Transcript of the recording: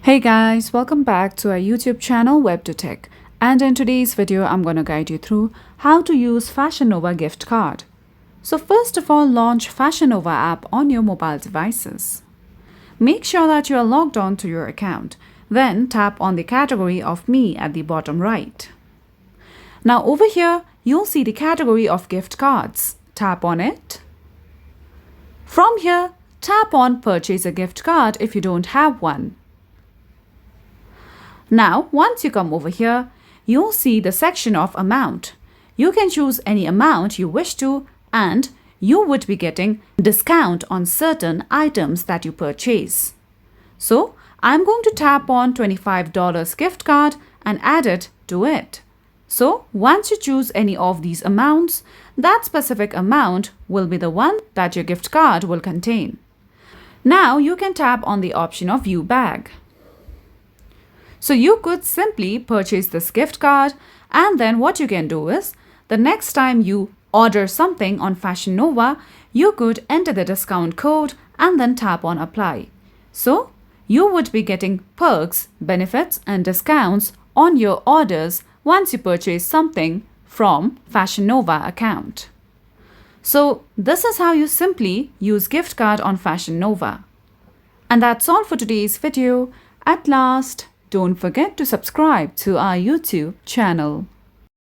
Hey guys, welcome back to our YouTube channel WebToTech, and in today's video I'm going to guide you through how to use Fashion Nova gift card. So first of all, launch Fashion Nova app on your mobile devices. Make sure that you are logged on to your account. Then tap on the category of Me at the bottom right. Now over here, you'll see the category of gift cards. Tap on it. From here, tap on Purchase a gift card if you don't have one. Now, once you come over here, you'll see the section of amount. You can choose any amount you wish to, and you would be getting discount on certain items that you purchase. So, I'm going to tap on $25 gift card and add it to it. So, once you choose any of these amounts, that specific amount will be the one that your gift card will contain. Now, you can tap on the option of View Bag. So you could simply purchase this gift card, and then what you can do is, the next time you order something on Fashion Nova, you could enter the discount code and then tap on Apply. So you would be getting perks, benefits and discounts on your orders once you purchase something from Fashion Nova account. So this is how you simply use gift card on Fashion Nova. And that's all for today's video. At last, don't forget to subscribe to our YouTube channel.